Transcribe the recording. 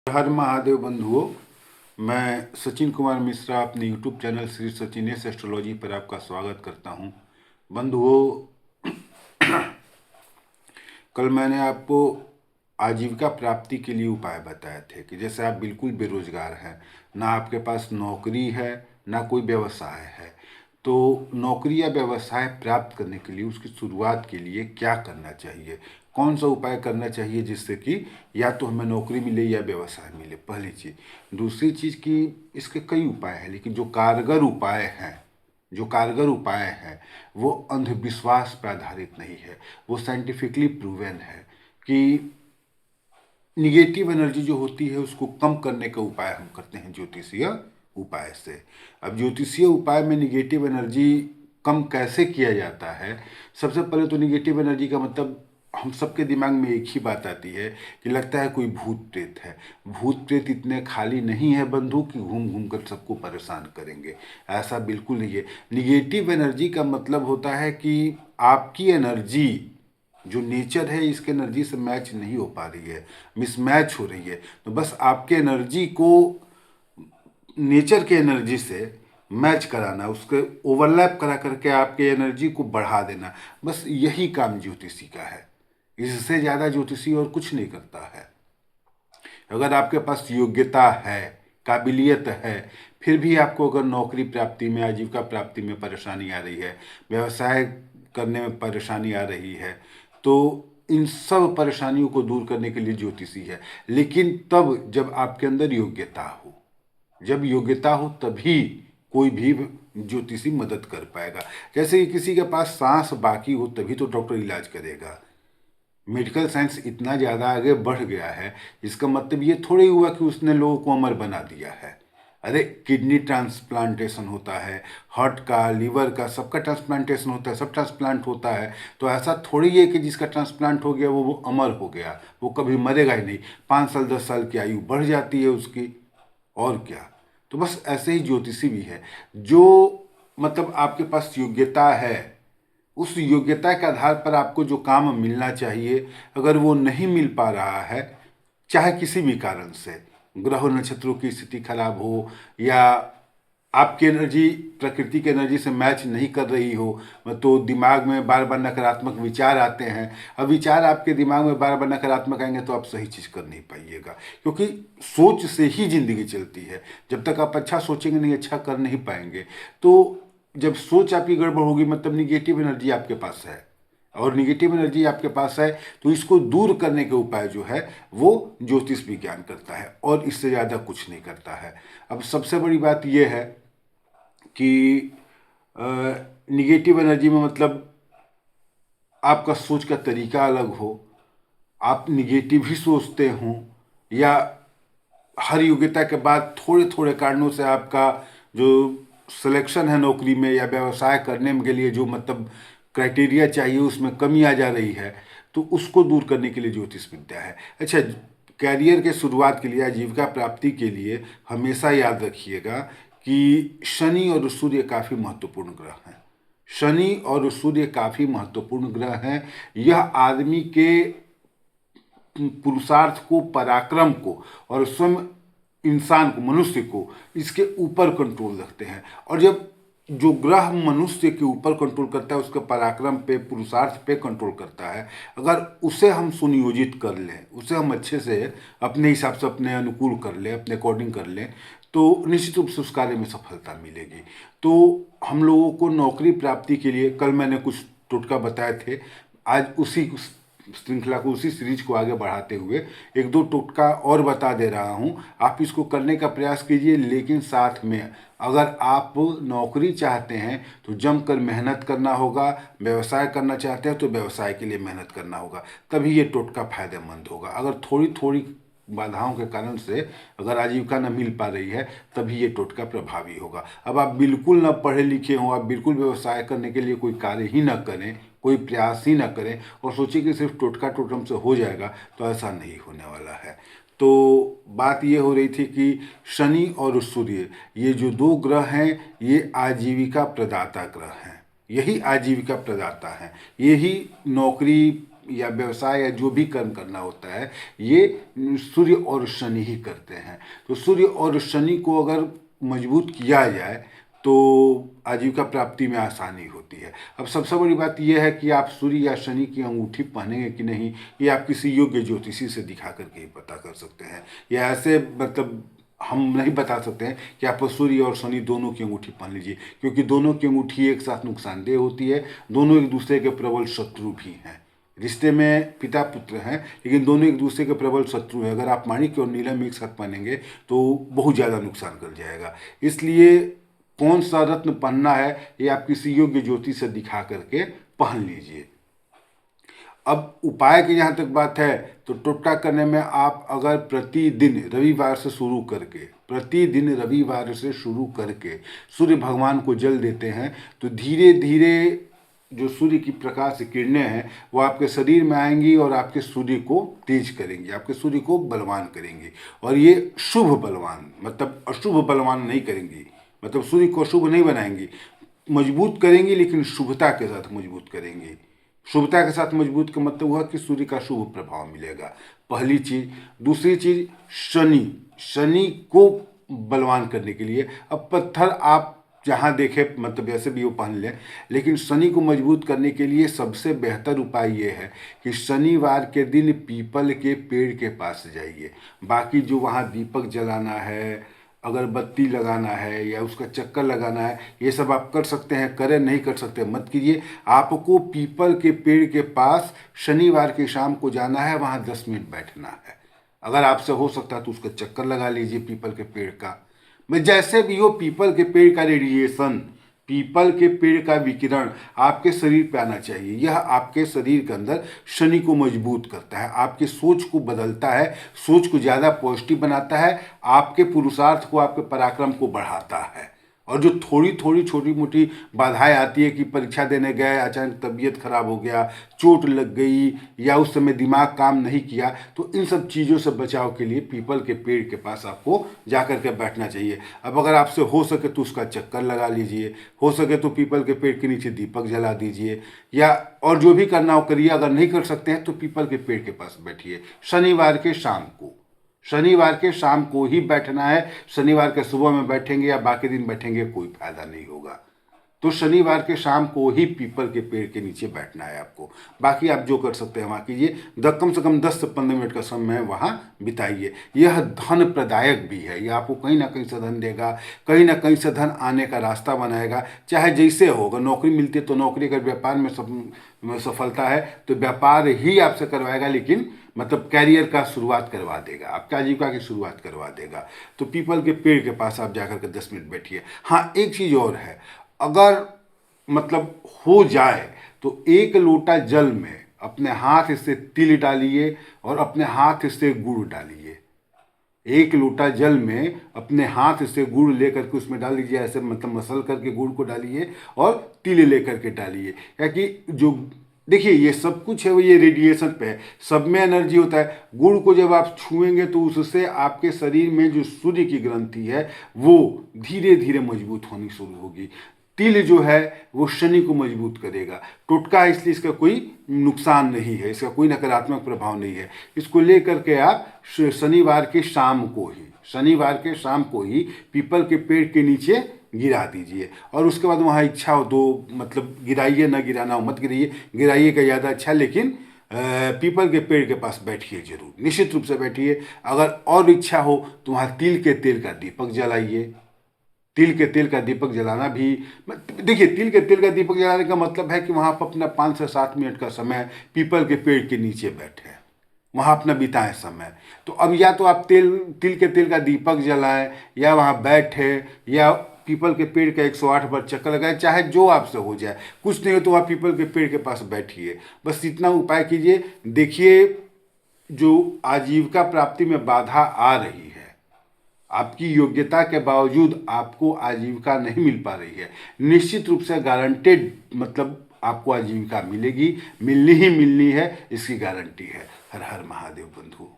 हर महादेव बंधुओं, मैं सचिन कुमार मिश्रा अपने YouTube channel Shri Sachinesh astrology पर आपका स्वागत करता हूं। बंधुओं, कल मैंने आपको आजीविका प्राप्ति के लिए उपाय बताए थे कि जैसे आप बिल्कुल बेरोजगार हैं, ना आपके पास नौकरी है ना कोई व्यवसाय है, तो नौकरी या व्यवसाय प्राप्त करने के लिए उसकी शुरुआत के लिए क्या करना चाहिए, कौन सा उपाय करना चाहिए जिससे कि या तो हमें नौकरी मिले या व्यवसाय मिले। पहली चीज़। दूसरी चीज़ कि इसके कई उपाय हैं, लेकिन जो कारगर उपाय हैं वो अंधविश्वास पर आधारित नहीं है, वो साइंटिफिकली प्रूवन है कि निगेटिव एनर्जी जो होती है उसको कम करने का उपाय हम करते हैं ज्योतिषीय उपाय से। अब ज्योतिषीय उपाय में निगेटिव एनर्जी कम कैसे किया जाता है? सबसे पहले तो निगेटिव एनर्जी का मतलब हम सबके दिमाग में एक ही बात आती है कि लगता है कोई भूत प्रेत है। भूत प्रेत इतने खाली नहीं है बंधु कि घूम घूम कर सबको परेशान करेंगे, ऐसा बिल्कुल नहीं है। निगेटिव एनर्जी का मतलब होता है कि आपकी एनर्जी जो नेचर है इसके एनर्जी से मैच नहीं हो पा रही है, मिसमैच हो रही है। तो बस आपके एनर्जी को नेचर के एनर्जी से मैच कराना, उसके ओवरलैप करा करके आपके एनर्जी को बढ़ा देना, बस यही काम ज्योतिषी का है। इससे ज़्यादा ज्योतिषी और कुछ नहीं करता है। अगर आपके पास योग्यता है, काबिलियत है, फिर भी आपको अगर नौकरी प्राप्ति में, आजीविका प्राप्ति में परेशानी आ रही है, व्यवसाय करने में परेशानी आ रही है, तो इन सब परेशानियों को दूर करने के लिए ज्योतिषी है। लेकिन तब जब आपके अंदर योग्यता हो, जब योग्यता हो तभी कोई भी ज्योतिषी मदद कर पाएगा। जैसे कि किसी के पास सांस बाकी हो तभी तो डॉक्टर इलाज करेगा। मेडिकल साइंस इतना ज़्यादा आगे बढ़ गया है, इसका मतलब ये थोड़ी हुआ कि उसने लोगों को अमर बना दिया है। अरे किडनी ट्रांसप्लांटेशन होता है, हार्ट का, लीवर का, सबका ट्रांसप्लांटेशन होता है, सब ट्रांसप्लांट होता है। तो ऐसा थोड़ी है कि जिसका ट्रांसप्लांट हो गया वो अमर हो गया, वो कभी मरेगा ही नहीं। 5 साल 10 साल की आयु बढ़ जाती है उसकी, और क्या। तो बस ऐसे ही ज्योतिषी भी है। जो मतलब आपके पास योग्यता है, उस योग्यता के आधार पर आपको जो काम मिलना चाहिए, अगर वो नहीं मिल पा रहा है, चाहे किसी भी कारण से, ग्रह नक्षत्रों की स्थिति खराब हो या आपकी एनर्जी प्रकृति की एनर्जी से मैच नहीं कर रही हो, तो दिमाग में बार बार नकारात्मक विचार आते हैं। अब विचार आपके दिमाग में बार बार नकारात्मक आएंगे तो आप सही चीज़ कर नहीं पाइएगा, क्योंकि सोच से ही जिंदगी चलती है। जब तक आप अच्छा सोचेंगे नहीं, अच्छा कर नहीं पाएंगे। तो जब सोच आपकी गड़बड़ होगी, मतलब निगेटिव एनर्जी आपके पास है, और निगेटिव एनर्जी आपके पास है, तो इसको दूर करने के उपाय जो है वो ज्योतिष विज्ञान करता है, और इससे ज़्यादा कुछ नहीं करता है। अब सबसे बड़ी बात यह है कि निगेटिव एनर्जी में मतलब आपका सोच का तरीका अलग हो, आप निगेटिव ही सोचते हों, या हर योग्यता के बाद थोड़े थोड़े कारणों से आपका जो सिलेक्शन है नौकरी में या व्यवसाय करने के लिए जो मतलब क्राइटेरिया चाहिए उसमें कमी आ जा रही है, तो उसको दूर करने के लिए ज्योतिष विद्या है। अच्छा, कैरियर के शुरुआत के लिए, आजीविका प्राप्ति के लिए हमेशा याद रखिएगा कि शनि और सूर्य काफ़ी महत्वपूर्ण ग्रह हैं। शनि और सूर्य काफ़ी महत्वपूर्ण ग्रह हैं। यह आदमी के पुरुषार्थ को, पराक्रम को, और स्वयं इंसान को, मनुष्य को, इसके ऊपर कंट्रोल रखते हैं। और जब जो ग्रह मनुष्य के ऊपर कंट्रोल करता है, उसके पराक्रम पे, पुरुषार्थ पे कंट्रोल करता है, अगर उसे हम सुनियोजित कर लें, उसे हम अच्छे से अपने हिसाब से अपने अनुकूल कर लें, अपने अकॉर्डिंग कर लें, तो निश्चित रूप से उस कार्य में सफलता मिलेगी। तो हम लोगों को नौकरी प्राप्ति के लिए कल मैंने कुछ टोटका बताए थे, आज उसी श्रृंखला को, उसी सीरीज को आगे बढ़ाते हुए एक दो टोटका और बता दे रहा हूँ। आप इसको करने का प्रयास कीजिए, लेकिन साथ में अगर आप नौकरी चाहते हैं तो जमकर मेहनत करना होगा, व्यवसाय करना चाहते हैं तो व्यवसाय के लिए मेहनत करना होगा, तभी ये टोटका फायदेमंद होगा। अगर थोड़ी थोड़ी बाधाओं के कारण से अगर आजीविका न मिल पा रही है, तभी ये टोटका प्रभावी होगा। अब आप बिल्कुल न पढ़े लिखे हों, आप बिल्कुल व्यवसाय करने के लिए कोई कार्य ही न करें, कोई प्रयास ही न करें, और सोचिए कि सिर्फ टोटका टोटम से हो जाएगा, तो ऐसा नहीं होने वाला है। तो बात ये हो रही थी कि शनि और सूर्य, ये जो दो ग्रह हैं, ये आजीविका प्रदाता ग्रह हैं। यही आजीविका प्रदाता हैं, यही नौकरी या व्यवसाय या जो भी कर्म करना होता है ये सूर्य और शनि ही करते हैं। तो सूर्य और शनि को अगर मजबूत किया जाए तो आजीविका प्राप्ति में आसानी होती है। अब सबसे बड़ी बात यह है कि आप सूर्य या शनि की अंगूठी पहनेंगे कि नहीं, ये आप किसी योग्य ज्योतिषी से दिखा करके ही पता कर सकते हैं। या ऐसे मतलब हम नहीं बता सकते हैं कि आप सूर्य और शनि दोनों की अंगूठी पहन लीजिए, क्योंकि दोनों की अंगूठी एक साथ नुकसानदेह होती है। दोनों एक दूसरे के प्रबल शत्रु भी हैं। रिश्ते में पिता पुत्र हैं, लेकिन दोनों एक दूसरे के प्रबल शत्रु हैं। अगर आप माणिक और नीलम एक साथ पहनेंगे तो बहुत ज़्यादा नुकसान कर जाएगा। इसलिए कौन सा रत्न पहनना है ये आप किसी योग्य ज्योतिष से दिखा करके पहन लीजिए। अब उपाय की जहाँ तक बात है तो टोटका करने में आप अगर प्रतिदिन रविवार से शुरू करके सूर्य भगवान को जल देते हैं तो धीरे धीरे जो सूर्य की प्रकाश किरणें हैं वो आपके शरीर में आएंगी और आपके सूर्य को तेज करेंगी, आपके सूर्य को बलवान करेंगी। और ये शुभ बलवान, मतलब अशुभ बलवान नहीं करेंगी, मतलब सूर्य को अशुभ नहीं बनाएंगी, मजबूत करेंगी, लेकिन शुभता के साथ मजबूत करेंगी। शुभता के साथ मजबूत का मतलब हुआ कि सूर्य का शुभ प्रभाव मिलेगा, पहली चीज। दूसरी चीज, शनि को बलवान करने के लिए अब पत्थर आप जहाँ देखे मतलब ऐसे भी वो पहन लें, लेकिन शनि को मजबूत करने के लिए सबसे बेहतर उपाय ये है कि शनिवार के दिन पीपल के पेड़ के पास जाइए। बाकी जो वहाँ दीपक जलाना है, अगरबत्ती लगाना है या उसका चक्कर लगाना है, ये सब आप कर सकते हैं। करें, नहीं कर सकते मत कीजिए। आपको पीपल के पेड़ के पास शनिवार की शाम को जाना है, वहाँ 10 मिनट बैठना है। अगर आपसे हो सकता है तो उसका चक्कर लगा लीजिए पीपल के पेड़ का। मैं जैसे भी हो, पीपल के पेड़ का रेडिएशन, पीपल के पेड़ का विकिरण आपके शरीर पे आना चाहिए। यह आपके शरीर के अंदर शनि को मजबूत करता है, आपकी सोच को बदलता है, सोच को ज़्यादा पॉजिटिव बनाता है, आपके पुरुषार्थ को, आपके पराक्रम को बढ़ाता है। और जो थोड़ी थोड़ी छोटी मोटी बाधाएं आती है कि परीक्षा देने गए, अचानक तबीयत खराब हो गया, चोट लग गई या उस समय दिमाग काम नहीं किया, तो इन सब चीज़ों से बचाव के लिए पीपल के पेड़ के पास आपको जा कर के बैठना चाहिए। अब अगर आपसे हो सके तो उसका चक्कर लगा लीजिए, हो सके तो पीपल के पेड़ के नीचे दीपक जला दीजिए, या और जो भी करना हो करिए। अगर नहीं कर सकते हैं तो पीपल के पेड़ के पास बैठिए। शनिवार के शाम को ही बैठना है। शनिवार के सुबह में बैठेंगे या बाकी दिन बैठेंगे कोई फायदा नहीं होगा। तो शनिवार के शाम को ही पीपल के पेड़ के नीचे बैठना है आपको। बाकी आप जो कर सकते हैं वहाँ कीजिए। कम से कम 10 से 15 मिनट का समय वहाँ बिताइए। यह धन प्रदायक भी है, यह आपको कहीं ना कहीं से धन देगा, कहीं ना कहीं से धन आने का रास्ता बनाएगा। चाहे जैसे हो, अगर नौकरी मिलती है तो नौकरी, अगर व्यापार में सफलता है तो व्यापार ही आपसे करवाएगा, लेकिन मतलब कैरियर का शुरुआत करवा देगा, आपकी आजीविका की शुरुआत करवा देगा। तो पीपल के पेड़ के पास आप जाकर के 10 मिनट बैठिए। हाँ, एक चीज़ और है, अगर मतलब हो जाए तो 1 लोटा जल में अपने हाथ से तिल डालिए और अपने हाथ से गुड़ डालिए। 1 लोटा जल में अपने हाथ से गुड़ लेकर के उसमें डाल दीजिए, ऐसे मतलब मसल करके गुड़ को डालिए और तिल लेकर के डालिए। क्योंकि जो देखिए ये सब कुछ है वो ये रेडिएशन पे है, सब में एनर्जी होता है। गुड़ को जब आप छुएंगे तो उससे आपके शरीर में जो सूर्य की ग्रंथि है वो धीरे धीरे मजबूत होनी शुरू होगी। तिल जो है वो शनि को मजबूत करेगा। टोटका है इसलिए इसका कोई नुकसान नहीं है, इसका कोई नकारात्मक प्रभाव नहीं है। इसको लेकर के आप शनिवार के शाम को ही पीपल के पेड़ के नीचे गिरा दीजिए। और उसके बाद वहाँ इच्छा हो तो मतलब गिराइए, ना गिराना हो मत गिराइए, गिराइए का ज़्यादा अच्छा, लेकिन पीपल के पेड़ के पास बैठिए जरूर, निश्चित रूप से बैठिए। अगर और इच्छा हो तो वहाँ तिल के तेल का दीपक जलाइए। तिल के तेल का दीपक जलाना भी, देखिए तिल के तेल का दीपक जलाने का मतलब है कि वहाँ पर अपना 5 से 7 मिनट का समय पीपल के पेड़ के नीचे बैठे, वहाँ अपना बिताएं समय। तो अब या तो आप तिल के तेल का दीपक जलाएं, या वहाँ बैठे, या पीपल के पेड़ का 108 बार चक्कर लगाएं, चाहे जो आपसे हो जाए। कुछ नहीं हो तो आप पीपल के पेड़ के पास बैठिए, बस इतना उपाय कीजिए। देखिए जो आजीविका प्राप्ति में बाधा आ रही है, आपकी योग्यता के बावजूद आपको आजीविका नहीं मिल पा रही है, निश्चित रूप से गारंटेड मतलब आपको आजीविका मिलेगी, मिलनी ही मिलनी है, इसकी गारंटी है। हर हर महादेव बंधु।